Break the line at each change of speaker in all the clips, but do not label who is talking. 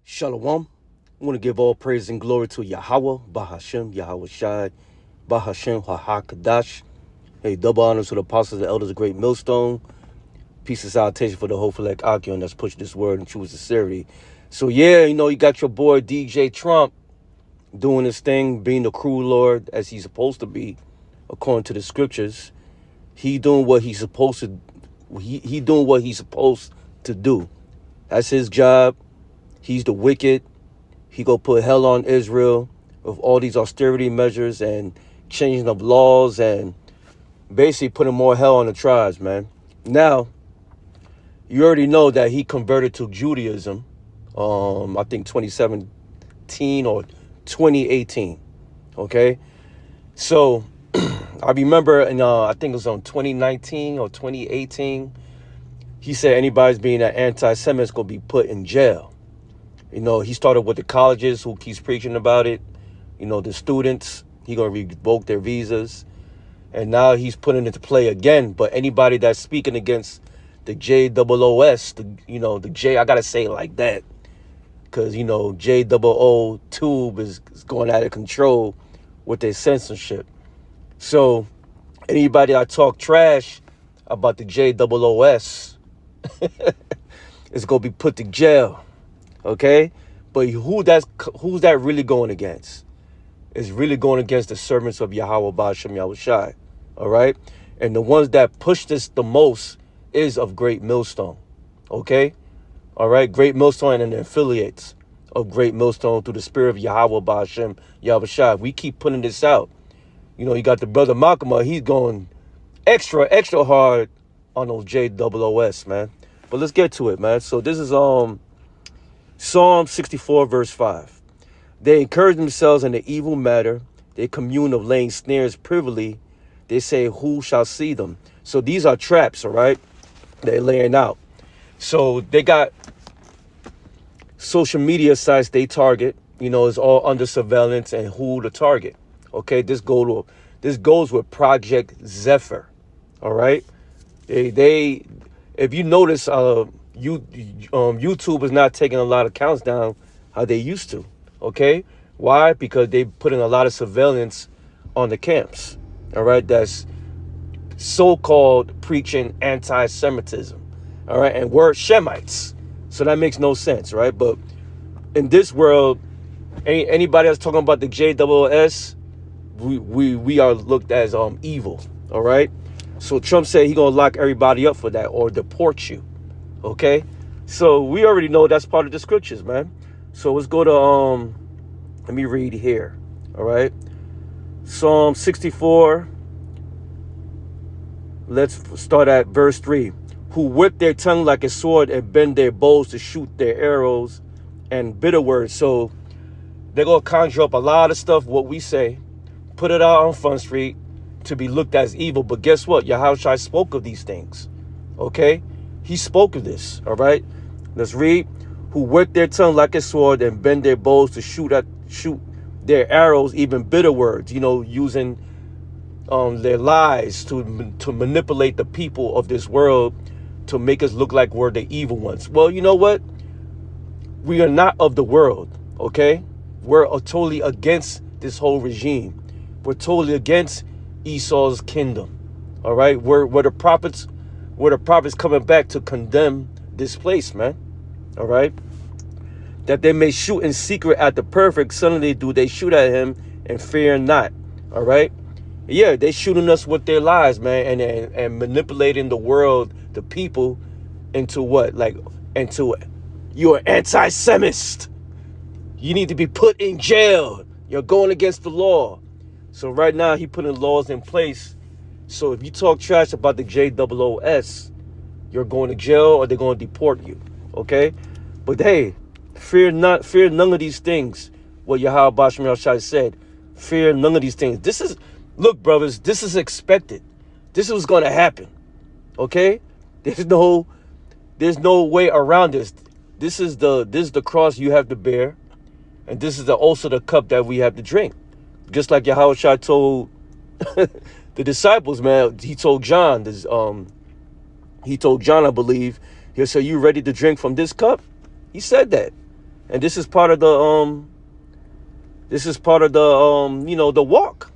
Shalom. I want to give all praise and glory to Yahweh, Bahashem, Yahweh Shai, Bahashem, Hahakadash. Hey, double honors to the apostles and elders of Great Millstone. Peace and salutation for the whole Philek Akion that's pushing this word in true sincerity. So, yeah, you got your boy DJ Trump doing his thing, being the cruel Lord as he's supposed to be, according to the scriptures. He doing what he's supposed to. He doing what he's supposed to do. That's his job. He's the wicked. He go put hell on Israel with all these austerity measures and changing of laws and basically putting more hell on the tribes, man. Now, you already know that he converted to Judaism, I think 2017 or 2018, okay? So, I remember, I think it was on 2019 or 2018, he said anybody's being an anti-Semite is going to be put in jail. He started with the colleges who keeps preaching about it. The students, he going to revoke their visas. And now he's putting it to play again. But anybody that's speaking against the JOOS, the J, I got to say it like that. Because, JOO tube is going out of control with their censorship. So anybody that talk trash about the JOOS is going to be put to jail. Okay, but who's that really going against? It's really going against the servants of Yahweh Ba'ashem Yahweh Shai. All right, and the ones that push this the most is of Great Millstone. Okay, all right, Great Millstone and the affiliates of Great Millstone through the spirit of Yahweh Ba'ashem Yahweh Shai. We keep putting this out. You got the brother Makama. He's going extra hard on those JOOS, man. But let's get to it, man. So this is Psalm 64, verse 5. They encourage themselves in the evil matter. They commune of laying snares privily. They say, who shall see them? So these are traps, all right? They're laying out. So they got social media sites they target. It's all under surveillance and who to target. Okay, this goes with Project Zephyr. All right? They if you notice, YouTube is not taking a lot of counts down how they used to. Okay, why? Because they put in a lot of surveillance on the camps. All right, that's so-called preaching anti-Semitism. All right, and we're Shemites, so that makes no sense, right? But in this world, anybody that's talking about the JOOS, we are looked as evil. All right, so Trump said he gonna lock everybody up for that or deport you. Okay, so we already know that's part of the scriptures, man. So let's go to let me read here. All right, Psalm 64. Let's start at verse 3. Who whip their tongue like a sword and bend their bows to shoot their arrows and bitter words. So they're gonna conjure up a lot of stuff, what we say, put it out on Front Street to be looked as evil. But guess what? Yahushua spoke of these things. Okay. He spoke of this, all right? Let's read. Who whip their tongue like a sword and bend their bows to shoot their arrows, even bitter words, using their lies to manipulate the people of this world to make us look like we're the evil ones. Well, you know what? We are not of the world, okay? We're totally against this whole regime. We're totally against Esau's kingdom, all right? We're the prophets coming back to condemn this place, man. All right. That they may shoot in secret at the perfect. Suddenly do they shoot at him and fear not. All right. Yeah, they shooting us with their lies, man, and manipulating the world, the people, into what? Into you're an anti-Semist. You need to be put in jail. You're going against the law. So right now he putting laws in place. So if you talk trash about the JOOS, you're going to jail or they're going to deport you. Okay? But hey, fear none of these things. What Yahweh Ba'ashem Yahweh Shai said. Fear none of these things. Look, brothers, this is expected. This is what's going to happen. Okay? There's no way around this. This is the cross you have to bear. And this is also the cup that we have to drink. Just like Yahweh Shai told the disciples, man, he told John, I believe, he said, you ready to drink from this cup? He said that. And this is part of the the walk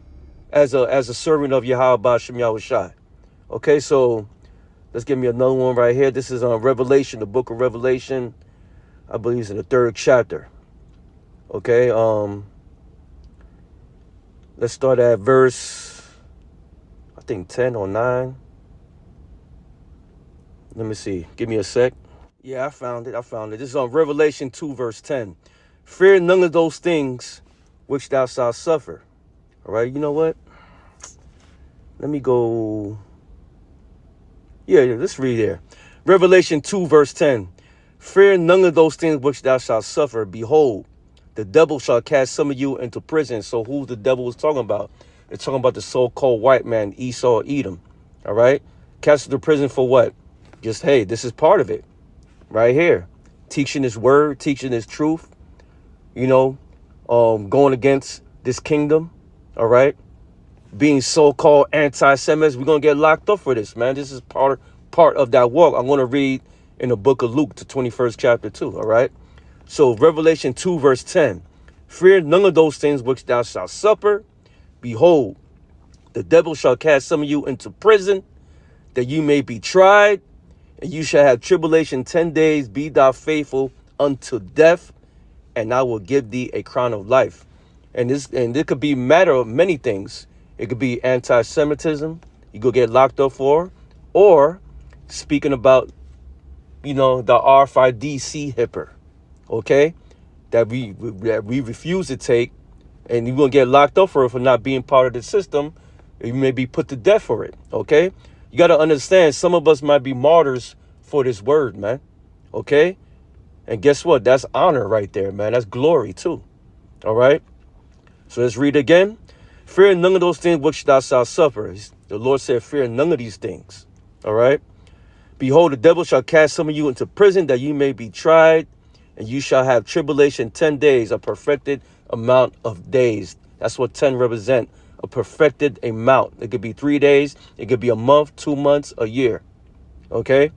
as a servant of Yahweh Ba'ashem Yahushai. Okay, so let's give me another one right here. This is on Revelation, the book of Revelation. I believe it's in the 3rd chapter. Okay, let's start at verse, I think 10 or 9. Let me see. Give me a sec. Yeah, I found it. This is on Revelation 2, verse 10. Fear none of those things which thou shalt suffer. All right, you know what? Let me go. Yeah, let's read there. Revelation 2, verse 10. Fear none of those things which thou shalt suffer. Behold, the devil shall cast some of you into prison. So who the devil was talking about? It's talking about the so-called white man, Esau, Edom. All right? Cast into prison for what? Just, hey, this is part of it. Right here. Teaching his word, teaching his truth. Going against this kingdom. All right? Being so-called anti-Semites. We're going to get locked up for this, man. This is part of that walk. I'm going to read in the book of Luke, the 21st chapter too. All right? So Revelation 2, verse 10. Fear none of those things which thou shalt suffer. Behold, the devil shall cast some of you into prison, that you may be tried, and you shall have tribulation 10 days. Be thou faithful unto death, and I will give thee a crown of life. And it could be a matter of many things. It could be anti-Semitism you could get locked up for, or speaking about, the RFID hipper. Okay, that we refuse to take, and you're gonna get locked up for it for not being part of the system. You may be put to death for it. Okay, you got to understand, some of us might be martyrs for this word, man. Okay, and guess what? That's honor right there, man. That's glory too. All right. So let's read again. Fear none of those things which thou shalt suffer. The Lord said, fear none of these things. All right. Behold, the devil shall cast some of you into prison, that you may be tried, and you shall have tribulation 10 days, a perfected amount of days. That's what 10 represent, a perfected amount. It could be 3 days. It could be a month, 2 months, a year. Okay?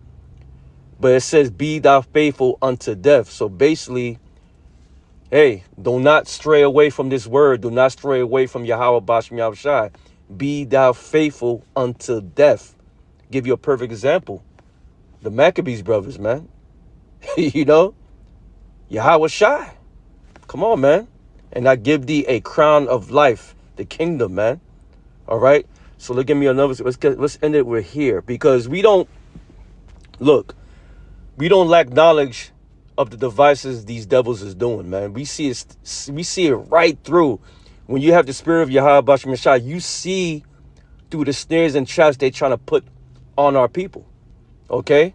But it says, be thou faithful unto death. So basically, hey, do not stray away from this word. Do not stray away from Yahweh Ba'ashem Yahushai. Be thou faithful unto death. Give you a perfect example. The Maccabees brothers, man. Yahweh Shai. Come on, man. And I give thee a crown of life, the kingdom, man. All right. So look at me another. Let's end it with here, because we don't lack knowledge of the devices these devils is doing, man. We see it right through. When you have the spirit of Yahweh Ba'ashem Yahushai, you see through the snares and traps they're trying to put on our people. Okay.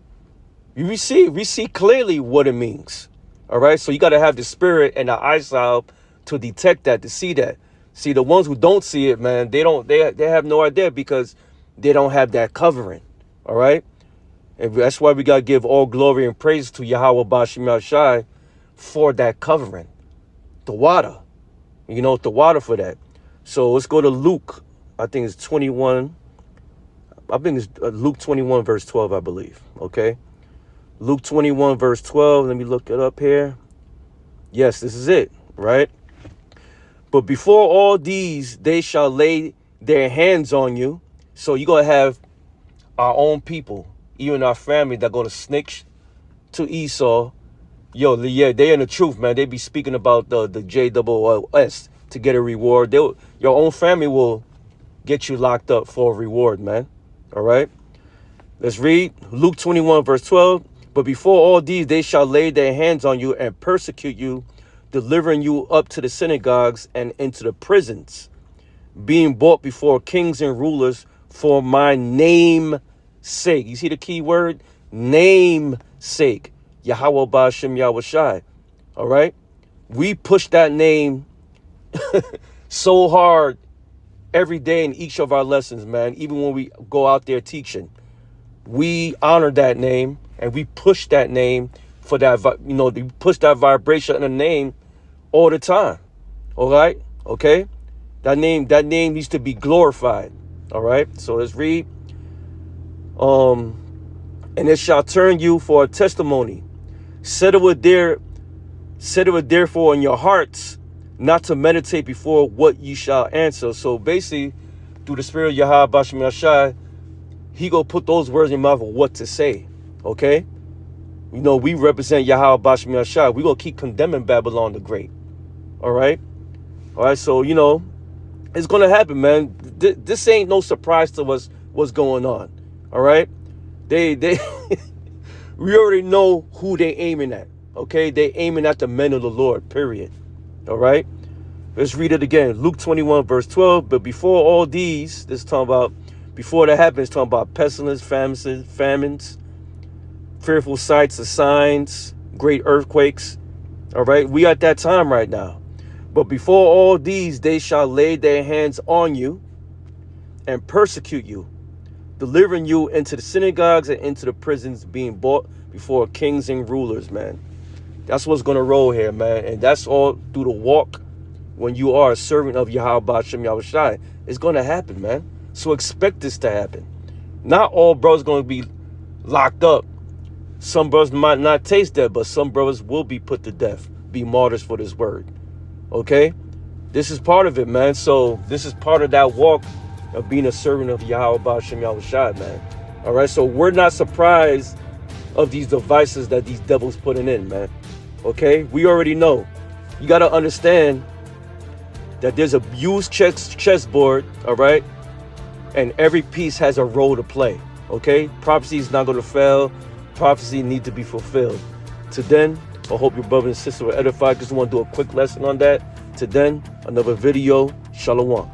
We see clearly what it means. All right, so you got to have the spirit and the eyesight to detect that, to see that. See, the ones who don't see it, man, they have no idea, because they don't have that covering. All right, and that's why we got to give all glory and praise to Yahweh Ba'ashem Yahushai for that covering, the water. The water for that. So let's go to Luke. I think it's 21. I think it's Luke 21 verse 12, I believe. Okay. Luke 21, verse 12. Let me look it up here. Yes, this is it, right? But before all these, they shall lay their hands on you. So you're going to have our own people, even our family, that going to snitch to Esau. Yo, yeah, they in the truth, man. They be speaking about the JSS to get a reward. Your own family will get you locked up for a reward, man. All right? Let's read Luke 21, verse 12. But before all these, they shall lay their hands on you and persecute you, delivering you up to the synagogues and into the prisons, being brought before kings and rulers for my name's sake. You see the key word? Name sake. Yahweh Ba'ashem Yahushai. All right? We push that name so hard every day in each of our lessons, man. Even when we go out there teaching, we honor that name. And we push that name for that, we push that vibration in the name all the time. All right. Okay. That name needs to be glorified. All right. So let's read. And it shall turn you for a testimony. Settle it there Settle it therefore in your hearts, not to meditate before what you shall answer. So basically, through the spirit of Yahweh Bashem Yashai, he gonna put those words in your mouth of what to say. Okay? You know, we represent Yahweh Bashem Yashai. We gonna keep condemning Babylon the Great. All right? All right, so, you know, it's gonna happen, man. This ain't no surprise to us what's going on. All right? They we already know who they aiming at. Okay? They aiming at the men of the Lord, period. All right? Let's read it again. Luke 21, verse 12. But before all these, this is talking about, before that happens, talking about pestilence, famines, fearful sights of signs, great earthquakes. All right? We at that time right now. But before all these, they shall lay their hands on you and persecute you, delivering you into the synagogues and into the prisons, being brought before kings and rulers, man. That's what's going to roll here, man. And that's all through the walk when you are a servant of Yahweh Bashem Yahushai. It's going to happen, man. So expect this to happen. Not all brothers going to be locked up. Some brothers might not taste that, but some brothers will be put to death, be martyrs for this word. Okay? This is part of it, man. So this is part of that walk of being a servant of Yahweh Bashem Yahushai, man. All right? So we're not surprised of these devices that these devils putting in, man. Okay? We already know. You got to understand that there's a used chessboard, all right? And every piece has a role to play, okay? Prophecy is not going to fail. Prophecy needs to be fulfilled. To then, I hope your brother and sister were edified. Just want to do a quick lesson on that. To then, another video. Shalom.